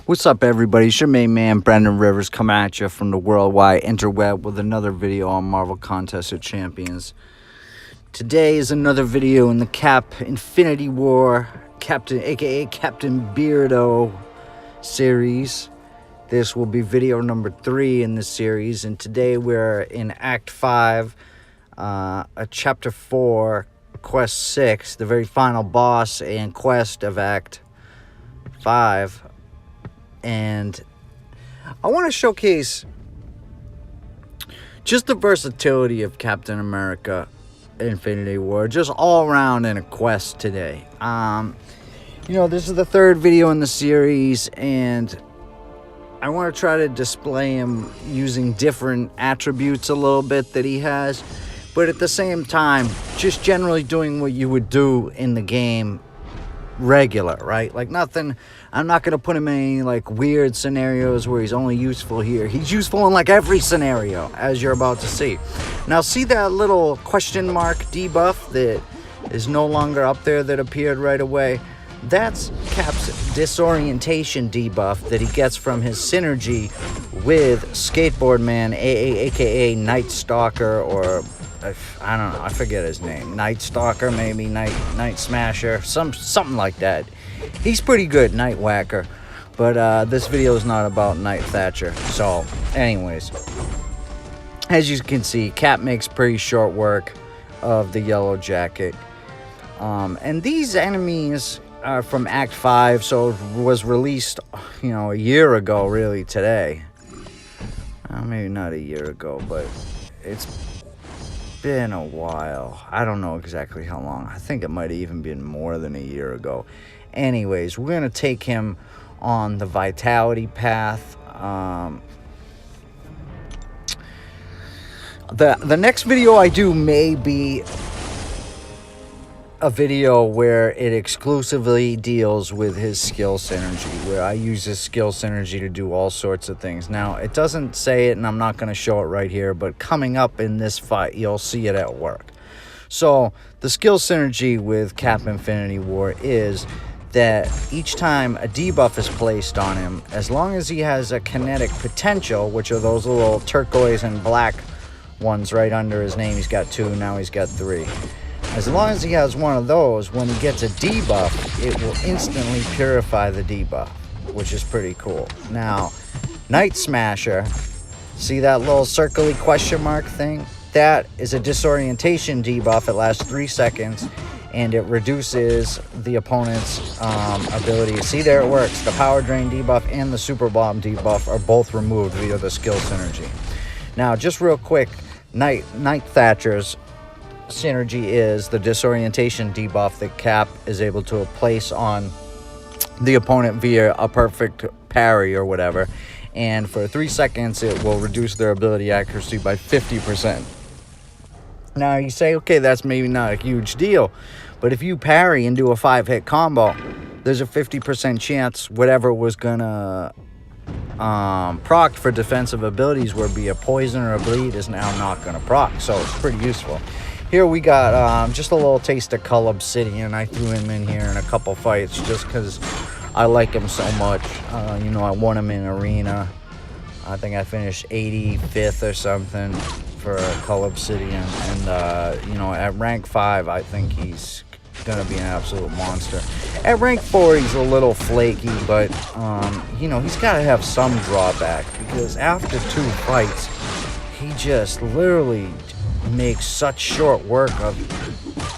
What's up, everybody? It's your main man, Brynden Rivers, coming at you from the worldwide interweb with another video on Marvel Contest of Champions. Today is another video in the Cap Infinity War Captain, aka Captain Beardo series. This will be video number 3 in this series, and today we're in Act 5, Chapter 4, Quest 6, the very final boss and quest of Act 5. And I want to showcase just the versatility of Captain America Infinity War, just all around in a quest today. This is the 3rd video in the series, and I want to try to display him using different attributes a little bit that he has, but at the same time, just generally doing what you would do in the game regular, right? Like nothing, I'm not going to put him in any like weird scenarios where he's only useful here. He's useful in like every scenario, as you're about to see. Now see that little question mark debuff that is no longer up there that appeared right away? That's Cap's disorientation debuff that he gets from his synergy with Skateboard Man, aka Night Stalker, or I don't know, I forget his name. Night Stalker, maybe Night Smasher, something like that. He's pretty good, Night Whacker, but this video is not about Night Thatcher. So, anyways, as you can see, Cap makes pretty short work of the Yellow Jacket, and these enemies are from Act 5, so it was released, a year ago, really, today. Maybe not a year ago, but it's been a while. I don't know exactly how long. I think it might have even been more than a year ago. Anyways, we're going to take him on the Vitality path. The next video I do may be a video where it exclusively deals with his skill synergy, where I use his skill synergy to do all sorts of things. Now, it doesn't say it, and I'm not going to show it right here, but coming up in this fight, you'll see it at work. So, the skill synergy with Cap Infinity War is that each time a debuff is placed on him, as long as he has a kinetic potential, which are those little turquoise and black ones right under his name, he's got 2, now he's got 3. As long as he has one of those, when he gets a debuff, it will instantly purify the debuff, which is pretty cool. Now, Night Smasher, see that little circly question mark thing? That is a disorientation debuff. It lasts 3 seconds, and it reduces the opponent's ability. See, there it works. The Power Drain debuff and the Super Bomb debuff are both removed via the skill synergy. Now, just real quick, Night Thatcher's synergy is the disorientation debuff that Cap is able to place on the opponent via a perfect parry or whatever, and for 3 seconds it will reduce their ability accuracy by 50%. Now you say, okay, that's maybe not a huge deal, but if you parry and do a 5-hit combo, there's a 50% chance whatever was gonna proc for defensive abilities, where be a poison or a bleed, is now not gonna proc, so it's pretty useful. Here we got just a little taste of Cull Obsidian. I threw him in here in a couple fights just because I like him so much. I won him in Arena. I think I finished 85th or something for Cull Obsidian. And, at rank 5, I think he's going to be an absolute monster. At rank 4, he's a little flaky, but, he's got to have some drawback, because after 2 fights, he just literally makes such short work of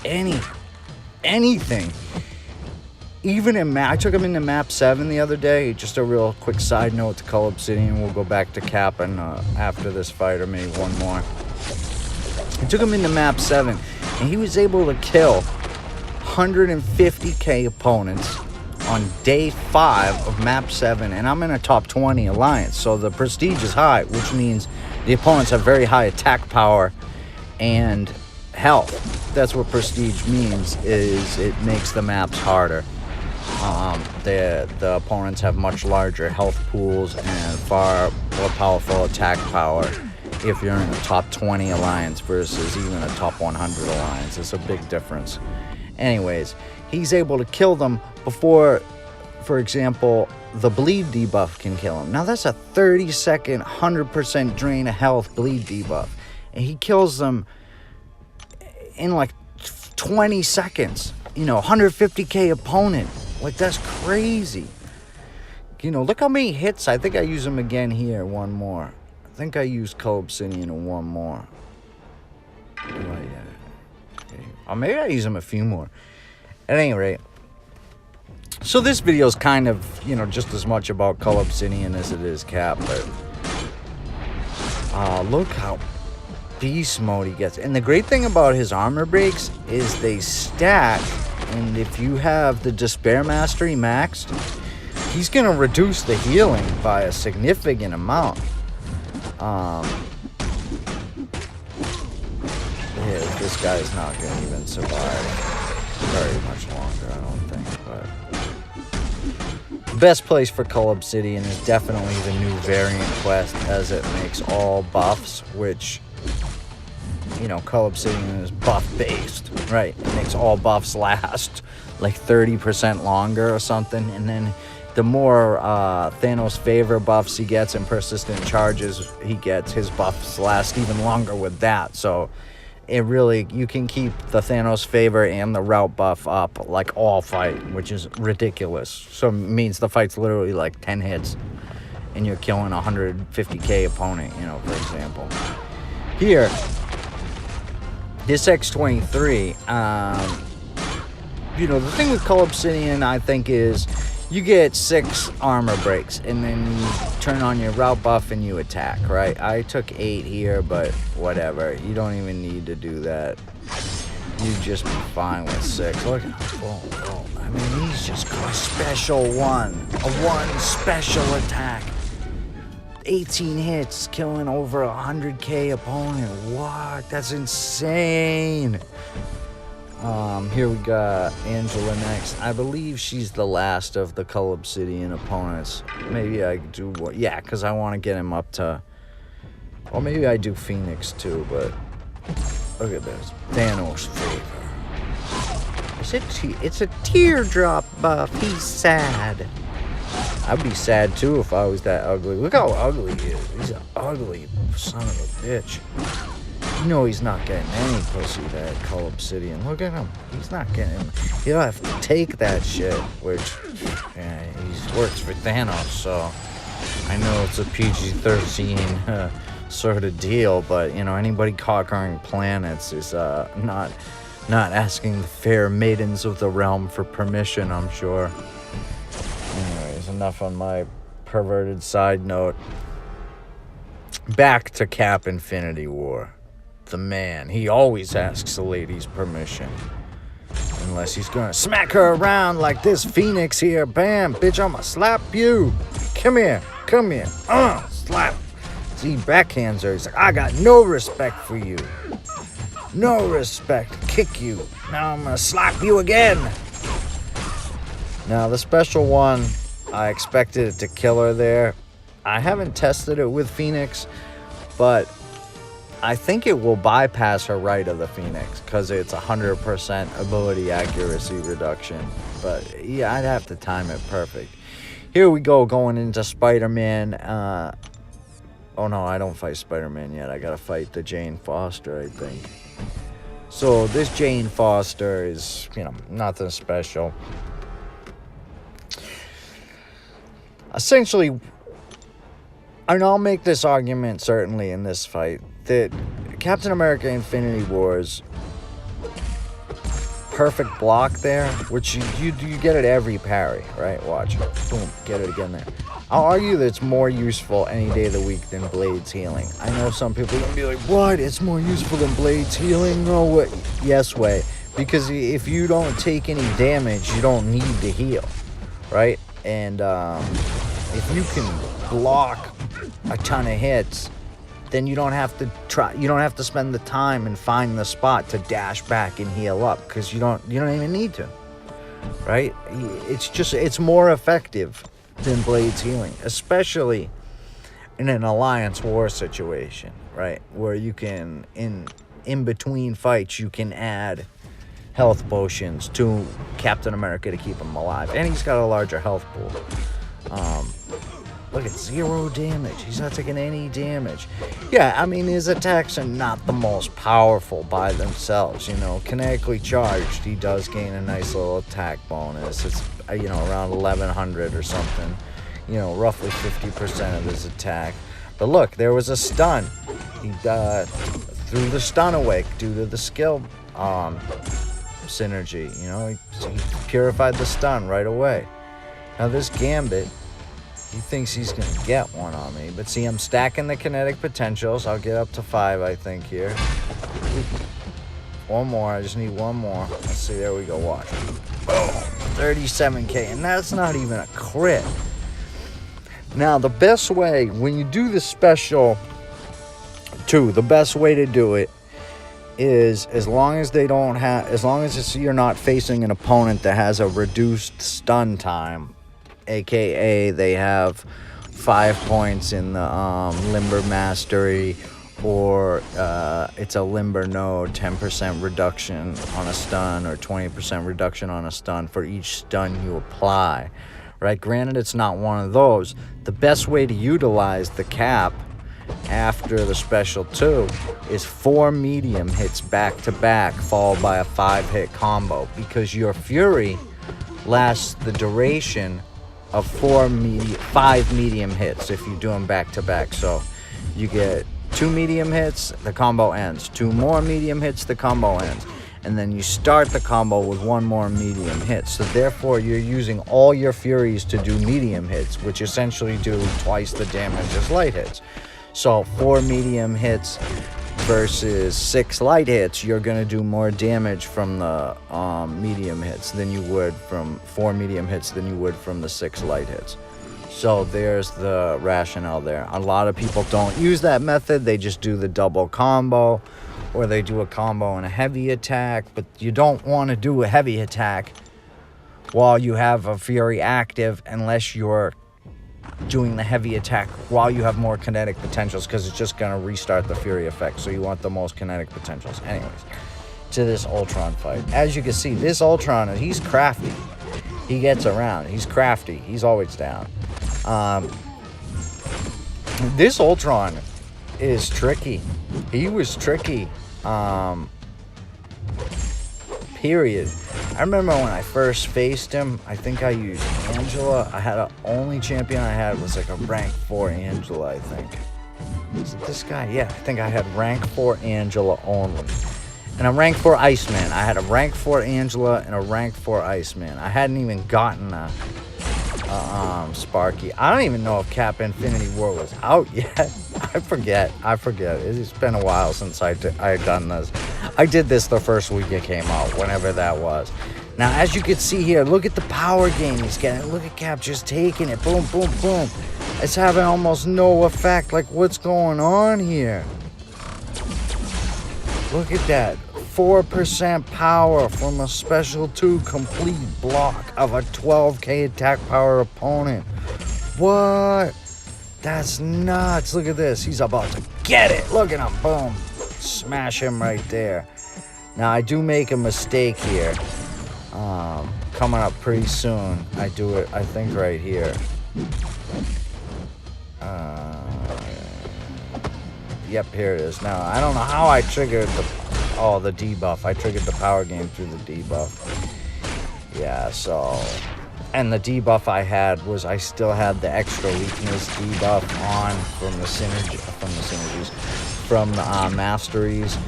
anything. Even in I took him into map 7 the other day. Just a real quick side note to Cull Obsidian. We'll go back to Cap and after this fight, or maybe one more. I took him into map 7, and he was able to kill 150k opponents on day 5 of map 7, and I'm in a top 20 alliance, so the prestige is high, which means the opponents have very high attack power and health. That's what prestige means, is it makes the maps harder. The opponents have much larger health pools and far more powerful attack power if you're in the top 20 alliance versus even a top 100 alliance. It's a big difference. Anyways, he's able to kill them before, for example, the bleed debuff can kill him. Now that's a 30-second, 100% drain of health bleed debuff. And he kills them in like 20 seconds. You know, 150k opponent. Like, that's crazy. You know, look how many hits. I think I use him again here. One more. I think I used Cull Obsidian and one more. Or maybe I use him a few more. At any rate. So this video is kind of, you know, just as much about Cull Obsidian as it is Cap. But look how beast mode he gets. And the great thing about his armor breaks is they stack. And if you have the Despair Mastery maxed, he's going to reduce the healing by a significant amount. Yeah, this guy's not going to even survive very much longer, I don't think. But the best place for Cull Obsidian is definitely the new variant quest, as it makes all buffs, which, you know, Cull Obsidian is buff based, right? It makes all buffs last like 30% longer or something, and then the more Thanos favor buffs he gets and persistent charges he gets, his buffs last even longer with that. So it really, you can keep the Thanos favor and the route buff up like all fight, which is ridiculous. So it means the fight's literally like 10 hits and you're killing a 150k opponent, you know, for example. Here, this X-23, you know, the thing with Cull Obsidian, I think, is you get 6 armor breaks, and then you turn on your route buff and you attack, right? I took 8 here, but whatever. You don't even need to do that. You just be fine with 6. Look, oh, I mean, he's just got a special one. A 1 special attack. 18 hits, killing over 100k opponent. What? That's insane. Here we got Angela next. I believe she's the last of the Cull Obsidian opponents. Maybe I do, yeah, because I want to get him up to, or maybe I do Phoenix too, but look at this. Thanos favor. It's a teardrop buff. He's sad. I'd be sad too if I was that ugly. Look how ugly he is. He's an ugly son of a bitch. You know he's not getting any pussy, that Cull Obsidian. Look at him. He's not getting... He'll have to take that shit, which... Yeah, he works for Thanos, so... I know it's a PG-13 sort of deal, but, you know, anybody conquering planets is not asking the fair maidens of the realm for permission, I'm sure. Anyways, enough on my perverted side note. Back to Cap Infinity War. The man, he always asks the lady's permission. Unless he's gonna smack her around like this Phoenix here. Bam, bitch, I'ma slap you. Come here. Slap. See, backhands her. He's like, I got no respect for you. No respect. Kick you. Now I'm gonna slap you again. Now, the special one, I expected it to kill her there. I haven't tested it with Phoenix, but I think it will bypass her right of the Phoenix because it's 100% ability accuracy reduction. But yeah, I'd have to time it perfect. Here we go, going into Spider-Man. Oh no, I don't fight Spider-Man yet. I gotta fight the Jane Foster, I think. So this Jane Foster is, you know, nothing special. Essentially, and I'll make this argument certainly in this fight, that Captain America Infinity War's perfect block there, which you get it every parry, right? Watch. Boom, get it again there. I'll argue that it's more useful any day of the week than Blade's healing. I know some people are going to be like, what? It's more useful than Blade's healing? No way. Yes way. Because if you don't take any damage, you don't need to heal, right? And if you can block a ton of hits, then you don't have to spend the time and find the spot to dash back and heal up, because you don't even need to, right? It's more effective than Blade's healing, especially in an alliance war situation, right? Where you can, in between fights, you can add health potions to Captain America to keep him alive, and he's got a larger health pool. Look at 0 damage. He's not taking any damage. Yeah, I mean, his attacks are not the most powerful by themselves, you know. Kinetically charged, he does gain a nice little attack bonus. It's, you know, around 1100 or something. You know, roughly 50% of his attack. But look, there was a stun. He threw the stun away due to the skill synergy. You know, he purified the stun right away. Now this Gambit, he thinks he's going to get one on me. But see, I'm stacking the kinetic potentials. I'll get up to 5, I think, here. One more. I just need one more. Let's see. There we go. Watch. Boom. 37k. And that's not even a crit. Now, the best way, when you do the special 2, the best way to do it is as long as you're not facing an opponent that has a reduced stun time, aka they have 5 points in the limber mastery, or it's a limber node, 10% reduction on a stun or 20% reduction on a stun for each stun you apply, right? Granted, it's not one of those. The best way to utilize the cap after the special 2 is 4 medium hits back to back followed by a 5-hit combo, because your Fury lasts the duration of 5 medium hits if you do them back to back. So you get 2 medium hits, the combo ends. 2 more medium hits, the combo ends. And then you start the combo with 1 more medium hit. So therefore you're using all your Furies to do medium hits, which essentially do twice the damage as light hits. So 4 medium hits versus 6 light hits, you're going to do more damage from the medium hits than you would from 4 medium hits than you would from the 6 light hits. So there's the rationale there. A lot of people don't use that method. They just do the double combo, or they do a combo and a heavy attack. But you don't want to do a heavy attack while you have a Fury active unless you're doing the heavy attack while you have more kinetic potentials, because it's just going to restart the Fury effect. So you want the most kinetic potentials. Anyways, to this Ultron fight. As you can see, this Ultron, he's crafty. He gets around. He's crafty. He's always down. This Ultron is tricky. He was tricky. Period. I remember when I first faced him, I think I used Angela. I had a only champion I had was like a rank 4 Angela, I think. Is it this guy? Yeah, I think I had rank 4 Angela only. And a rank 4 Iceman. I had a rank 4 Angela and a rank 4 Iceman. I hadn't even gotten a Sparky. I don't even know if Cap Infinity War was out yet. I forget. It's been a while since I had done this. I did this the first week it came out, whenever that was. Now, as you can see here, look at the power gain he's getting. Look at Cap just taking it. Boom, boom, boom. It's having almost no effect. Like, what's going on here? Look at that. 4% power from a special 2 complete block of a 12k attack power opponent. What? That's nuts. Look at this. He's about to get it. Look at him. Boom. Smash him right there. Now, I do make a mistake here. Coming up pretty soon. I do it, I think, right here. Yep, here it is. Now, I don't know how I triggered the debuff. I triggered the power game through the debuff. Yeah, so... And the debuff I had was I still had the extra weakness debuff on from the masteries.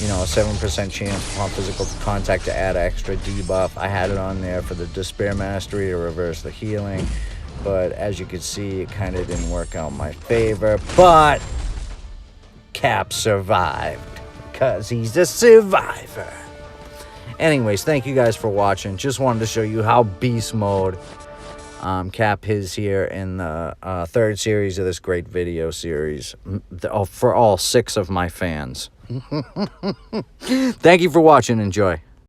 You know, a 7% chance upon physical contact to add extra debuff. I had it on there for the despair mastery to reverse the healing. But as you can see, it kind of didn't work out in my favor. But Cap survived. Because he's a survivor. Anyways, thank you guys for watching. Just wanted to show you how beast mode Cap is here in the 3rd series of this great video series for all 6 of my fans. Thank you for watching. Enjoy.